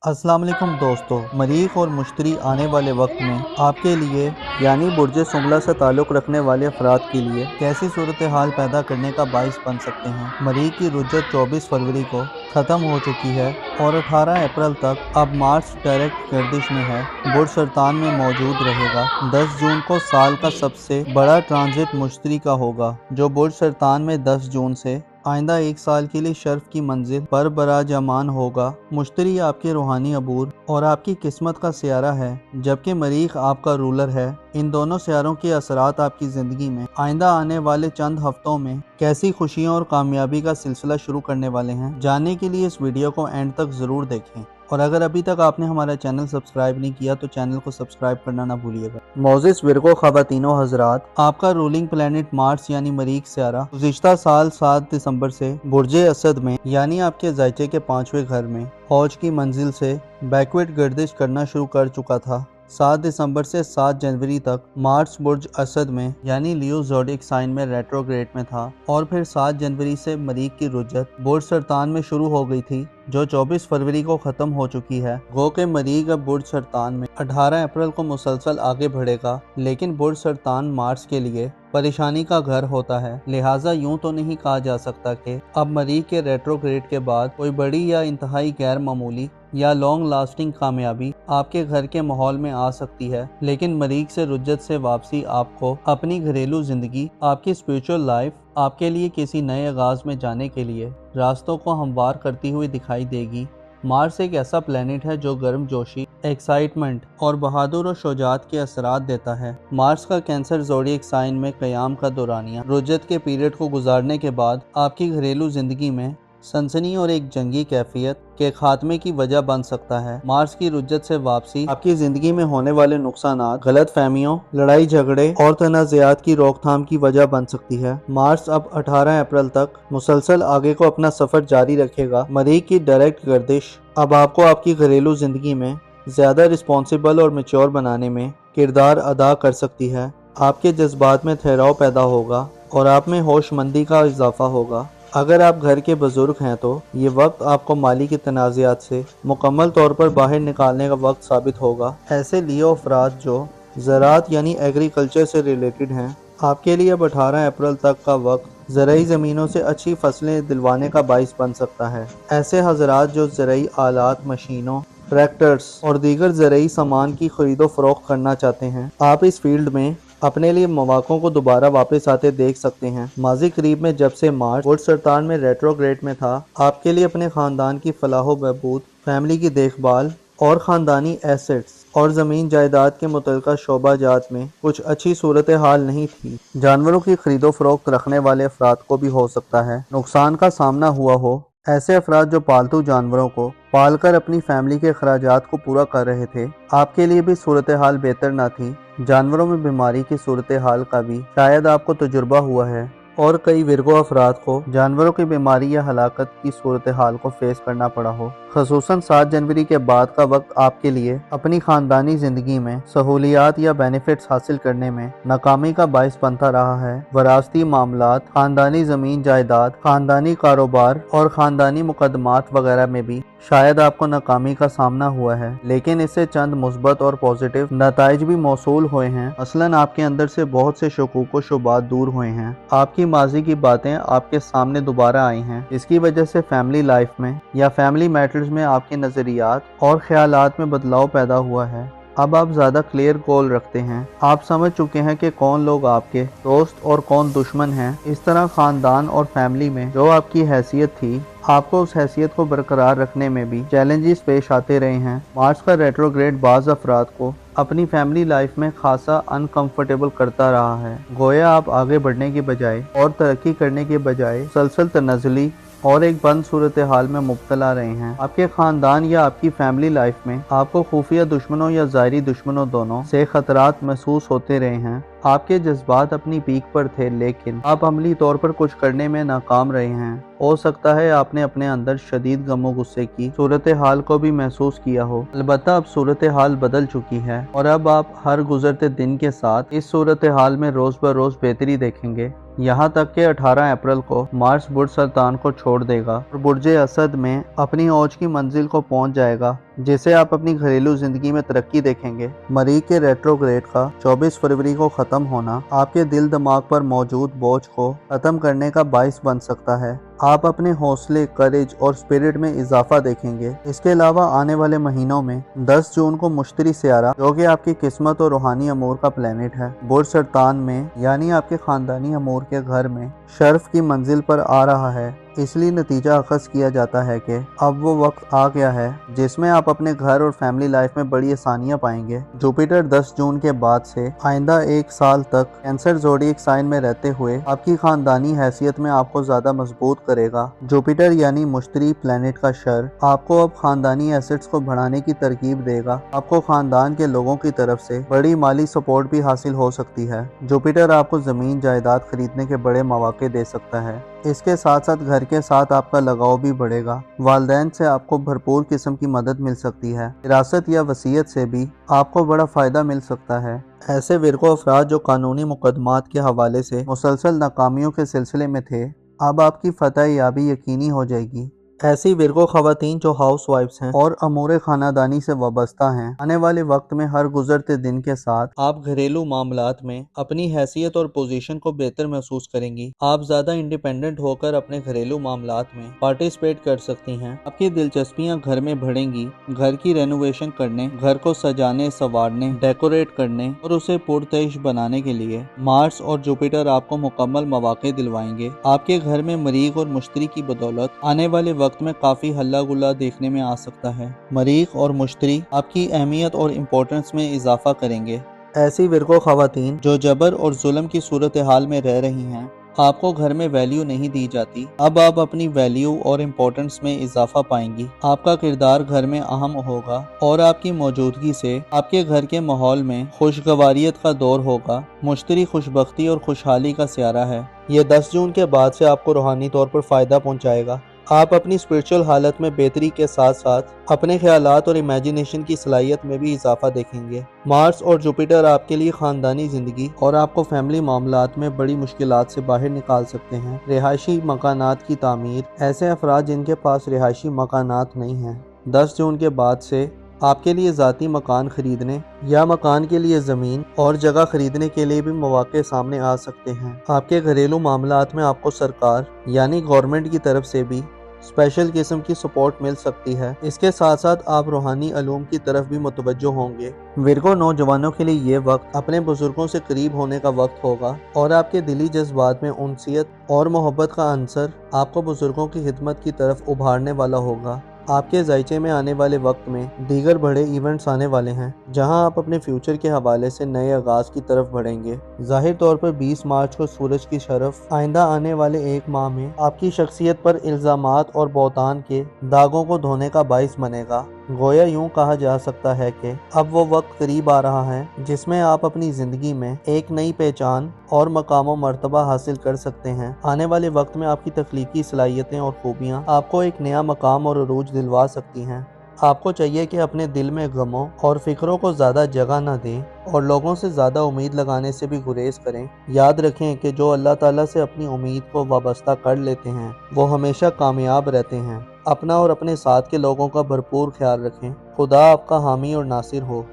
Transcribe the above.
अस्सलाम वालेकुम दोस्तों, मरीख और मुश्तरी आने वाले वक्त में आपके लिए यानी बुर्ज सुमला से ताल्लुक़ रखने वाले अफराद के लिए कैसी सूरत हाल पैदा करने का बाइस बन सकते हैं। मरीख की रुज्जत 24 फरवरी को ख़त्म हो चुकी है और 18 अप्रैल तक अब मार्स डायरेक्ट गर्दिश में है। बुर्ज सरतान में मौजूद रहेगा। 10 जून को साल का सबसे बड़ा ट्रांजिट मुश्तरी का होगा, जो बुर्ज सरतान में 10 जून से आइंदा 1 साल के लिए शर्फ की मंजिल पर बराजमान होगा। मुश्तरी आपके रूहानी अबूर और आपकी किस्मत का सियारा है, जबकि मरीख आपका रूलर है। इन दोनों सियारों के असरात आपकी ज़िंदगी में आइंदा आने वाले चंद हफ्तों में कैसी खुशियों और कामयाबी का सिलसिला शुरू करने वाले हैं। जानने के लिए इस वीडियो को एंड तक ज़रूर देखें, और अगर अभी तक आपने हमारा चैनल सब्सक्राइब नहीं किया तो चैनल को सब्सक्राइब करना ना भूलिएगा। मोजिस विरगो ख़वातीनो हज़रात, आपका रूलिंग प्लैनेट मार्स यानी मरीख सियारा गुज़िश्ता साल 7 दिसंबर से बुर्ज असद में यानी आपके ज़ायचे के 5वें घर में हौज की मंजिल से बैकवर्ड गर्दिश करना शुरू कर चुका था। 7 दिसंबर से 7 जनवरी तक मार्स बुर्ज असद में यानी लियो ज़ोडिएक साइन में रेट्रोग्रेड में था, और फिर 7 जनवरी से मरीख की रुज्जत बुर्ज सरतान में शुरू हो गई थी, जो 24 फरवरी को ख़त्म हो चुकी है। गो के मरीख अब बुर्ज सरतान में 18 अप्रैल को मुसलसल आगे बढ़ेगा, लेकिन बुर्ज सरतान मार्स के लिए परेशानी का घर होता है। लिहाजा यूं तो नहीं कहा जा सकता कि अब मरीख के रेट्रोग्रेड के बाद कोई बड़ी या इंतहाई गैर मामूली या लॉन्ग लास्टिंग कामयाबी आपके घर के माहौल में आ सकती है, लेकिन मरीख से रुज्जत से वापसी आपको अपनी घरेलू जिंदगी, आपकी स्पिरिचुअल लाइफ, आपके लिए किसी नए आगाज में जाने के लिए रास्तों को हमवार करती हुई दिखाई देगी। मार्स एक ऐसा प्लेनेट है जो गर्म जोशी, एक्साइटमेंट और बहादुर और शुजात के असरात देता है। मार्स का कैंसर ज़ोडिएक साइन में क़याम का दौरानिया रुज्जत के पीरियड को गुजारने के बाद आपकी घरेलू जिंदगी में सनसनी और एक जंगी कैफियत के खात्मे की वजह बन सकता है। मार्स की रुज्जत से वापसी आपकी जिंदगी में होने वाले नुकसानात, गलत फहमियों, लड़ाई झगड़े और तनाज़ात की रोकथाम की वजह बन सकती है। मार्स अब 18 अप्रैल तक मुसलसल आगे को अपना सफर जारी रखेगा। मरीख की डायरेक्ट गर्दिश अब आपको आपकी घरेलू जिंदगी में ज्यादा रिस्पॉन्सिबल और मैच्योर बनाने में किरदार अदा कर सकती है। आपके जज्बात में ठहराव पैदा होगा और आप में होशमंदी का इजाफा होगा। अगर आप घर के बुजुर्ग हैं तो ये वक्त आपको माली के तनाज़ात से मुकम्मल तौर पर बाहर निकालने का वक्त साबित होगा। ऐसे लियो अफराद जो ज़राअत यानी एग्रीकल्चर से रिलेटेड हैं, आपके लिए अब 18 अप्रैल तक का वक्त ज़राई ज़मीनों से अच्छी फसलें दिलवाने का बाइस बन सकता है। ऐसे हज़रात जो ज़राई आलात, मशीनों, ट्रैक्टर्स और दीगर ज़राई सामान की खरीदो फरोख्त करना चाहते हैं, आप इस फील्ड में अपने लिए मौक़ों को दोबारा वापस आते देख सकते हैं। माजी करीब में जब से मार्स बुर्ज सरतान में रेट्रोग्रेड में था, आपके लिए अपने ख़ानदान की फलाह व बहबूद, फैमिली की देखभाल और ख़ानदानी एसेट्स और ज़मीन जायदाद के मुतल्लिक़ा शोबाजात में कुछ अच्छी सूरत हाल नहीं थी। जानवरों की खरीदो फरोख्त रखने वाले अफराद को भी हो सकता है नुकसान का सामना हुआ हो। ऐसे अफराद जो पालतू जानवरों को पालकर अपनी फैमिली के अखराजात को पूरा कर रहे थे, आपके लिए भी सूरत हाल बेहतर ना थी। जानवरों में बीमारी की सूरत हाल का भी शायद आपको तजुर्बा हुआ है, और कई विरगो अफराद को जानवरों की बीमारी या हलाकत की सूरत हाल को फेस करना पड़ा हो। ख़ुसूसन 7 जनवरी के बाद का वक्त आपके लिए अपनी ख़ानदानी ज़िंदगी में सहूलियात या बेनिफिट्स हासिल करने में नाकामी का बाइस बनता रहा है। वरासती मामलात, ख़ानदानी ज़मीन जायदाद, ख़ानदानी कारोबार और ख़ानदानी मुकदमात वगैरह में भी शायद आपको नाकामी का सामना हुआ है, लेकिन इससे चंद मुस्बत और पॉजिटिव नताइज भी मौसूल हुए हैं। मसलन आपके अंदर से बहुत से शकूक व शुबात दूर हुए हैं। आपकी माजी की बातें आपके सामने दोबारा आई हैं, इसकी वजह से फैमिली लाइफ में या फैमिली मैटर्स में आपके नज़रियात और ख्यालात में बदलाव पैदा हुआ है। अब आप ज़्यादा क्लियर गोल रखते हैं। आप समझ चुके हैं कि कौन लोग आपके दोस्त और कौन दुश्मन हैं। इस तरह ख़ानदान और फैमिली में जो आपकी हैसियत थी, आपको उस हैसियत को बरकरार रखने में भी चैलेंजेस पेश आते रहे हैं। मार्स का रेट्रोग्रेड बाज़ अफराद को अपनी फैमिली लाइफ में खासा अनकंफर्टेबल करता रहा है। गोया आप आगे बढ़ने के बजाय और तरक्की करने के बजाय मुसलसल तनज़ली और एक बंद सूरत हाल में मुब्तला रहे हैं। आपके ख़ानदान या आपकी फैमिली लाइफ में आपको खुफिया दुश्मनों या ज़ाहिरी दुश्मनों दोनों से ख़तरात महसूस होते रहे हैं। आपके जज्बात अपनी पीक पर थे, लेकिन आप अमली तौर पर कुछ करने में नाकाम रहे हैं। हो सकता है आपने अपने अंदर शदीद गमो गुस्से की सूरत हाल को भी महसूस किया हो। अलबत्ता अब सूरत हाल बदल चुकी है और अब आप हर गुजरते दिन के साथ इस सूरत हाल में रोज़ ब रोज़ बेहतरी देखेंगे। यहाँ तक कि 18 अप्रैल को मार्स बुर्ज सरतान को छोड़ देगा और बुर्ज असद में अपनी औज की मंजिल को पहुँच जाएगा। जिससे आप अपनी घरेलू जिंदगी में तरक्की देखेंगे। मरीख के रेट्रोग्रेड का 24 फरवरी को खत्म होना आपके दिल दिमाग पर मौजूद बोझ को खत्म करने का बाइस बन सकता है। आप अपने हौसले, करेज और स्पिरिट में इजाफा देखेंगे। इसके अलावा आने वाले महीनों में 10 जून को मुश्तरी सियारा, जो कि आपकी किस्मत और रूहानी अमूर का प्लेनेट है, बुर्ज सरतान में यानी आपके खानदानी अमूर के घर में शर्फ की मंजिल पर आ रहा है। इसलिए नतीजा अखज़ किया जाता है कि अब वो वक्त आ गया है जिसमें आप अपने घर और फैमिली लाइफ में बड़ी आसानियां पाएंगे। जुपिटर 10 जून के बाद से आइंदा 1 साल तक कैंसर ज़ोडिएक साइन में रहते हुए आपकी खानदानी हैसियत में आपको ज्यादा मजबूत करेगा। जुपिटर यानी मुश्तरी प्लेनेट का शर आपको अब खानदानी एसेट्स को बढ़ाने की तरकीब देगा। आपको खानदान के लोगों की तरफ से बड़ी माली सपोर्ट भी हासिल हो सकती है। जुपिटर आपको जमीन जायदाद खरीदने के बड़े मौके दे सकता है। इसके साथ साथ घर के साथ आपका लगाव भी बढ़ेगा। वालिदैन से आपको भरपूर किस्म की मदद मिल सकती है। विरासत या वसीयत से भी आपको बड़ा फायदा मिल सकता है। ऐसे विरगो अफराद जो कानूनी मुकदमात के हवाले से मुसलसल नाकामियों के सिलसिले में थे, अब आपकी फतह याबी यकीनी हो जाएगी। ऐसी विरगो खवातीन जो हाउस वाइफ्स हैं और अमूरे खानादानी से वाबस्ता हैं, आने वाले वक्त में हर गुजरते दिन के साथ आप घरेलू मामलात में अपनी हैसियत और पोजीशन को बेहतर महसूस करेंगी। आप ज्यादा इंडिपेंडेंट होकर अपने घरेलू मामलात में पार्टिसिपेट कर सकती हैं। आपकी दिलचस्पियां घर में बढ़ेंगी। घर की रेनोवेशन करने, घर को सजाने, संवारने, डेकोरेट करने और उसे पुरतश बनाने के लिए मार्स और जुपिटर आपको मुकम्मल मौके दिलवाएंगे। आपके घर में मरीख और मुश्तरी की बदौलत आने वाले वक्त में काफी हल्ला गुल्ला देखने में आ सकता है। मरीख और मुश्तरी आपकी अहमियत और इम्पोर्टेंस में इजाफा करेंगे। ऐसी विरगो खवातीन जो जबर और जुल्म की सूरत हाल में रह रही हैं, आपको घर में वैल्यू नहीं दी जाती, अब आप अपनी वैल्यू और इम्पोर्टेंस में इजाफा पाएंगी। आपका किरदार घर में अहम होगा और आपकी मौजूदगी से आपके घर के माहौल में खुशगवारियत का दौर होगा। मुश्तरी खुशबख्ती और खुशहाली का सियारा है। ये 10 जून के बाद से आपको रूहानी तौर पर फायदा पहुंचाएगा। आप अपनी स्पिरिचुअल हालत में बेहतरी के साथ साथ अपने ख्यालात और इमेजिनेशन की सलाहियत में भी इजाफा देखेंगे। मार्स और जुपिटर आपके लिए खानदानी जिंदगी और आपको फैमिली मामलात में बड़ी मुश्किलात से बाहर निकाल सकते हैं। रिहायशी मकानात की तामीर, ऐसे अफराद जिनके पास रिहायशी मकानात नहीं हैं, 10 जून के बाद से आपके लिए ज़ाती मकान खरीदने या मकान के लिए ज़मीन और जगह खरीदने के लिए भी मौके सामने आ सकते हैं। आपके घरेलू मामलात में आपको सरकार यानी गवर्नमेंट की तरफ से भी स्पेशल किस्म की सपोर्ट मिल सकती है। इसके साथ साथ आप रूहानी अलूम की तरफ भी मुतवज्जो होंगे। विरगो नौजवानों के लिए ये वक्त अपने बुजुर्गों से करीब होने का वक्त होगा और आपके दिली जज्बात में उनसियत और मोहब्बत का अंसर आपको बुजुर्गों की खिदमत की तरफ उभारने वाला होगा। आपके जायचे में आने वाले वक्त में दीगर बड़े इवेंट्स आने वाले हैं, जहां आप अपने फ्यूचर के हवाले से नए आगाज की तरफ बढ़ेंगे। जाहिर तौर पर 20 मार्च को सूरज की शरफ आइंदा आने वाले 1 माह में आपकी शख्सियत पर इल्जामात और बौतान के दागों को धोने का बाइस बनेगा। गोया यूं कहा जा सकता है कि अब वो वक्त करीब आ रहा है जिसमें आप अपनी जिंदगी में एक नई पहचान और मकाम मर्तबा हासिल कर सकते हैं। आने वाले वक्त में आपकी तख्लीकी सलाहियतें और खूबियाँ आपको एक नया मकाम और अरूज दिलवा सकती हैं। आपको चाहिए कि अपने दिल में गमों और फिक्रों को ज़्यादा जगह न दें और लोगों से ज़्यादा उम्मीद लगाने से भी गुरेज करें। याद रखें कि जो अल्लाह ताला से अपनी उम्मीद को वाबस्ता कर लेते हैं वो हमेशा कामयाब रहते हैं। अपना और अपने साथ के लोगों का भरपूर ख्याल रखें। खुदा आपका हामी और नासिर हो।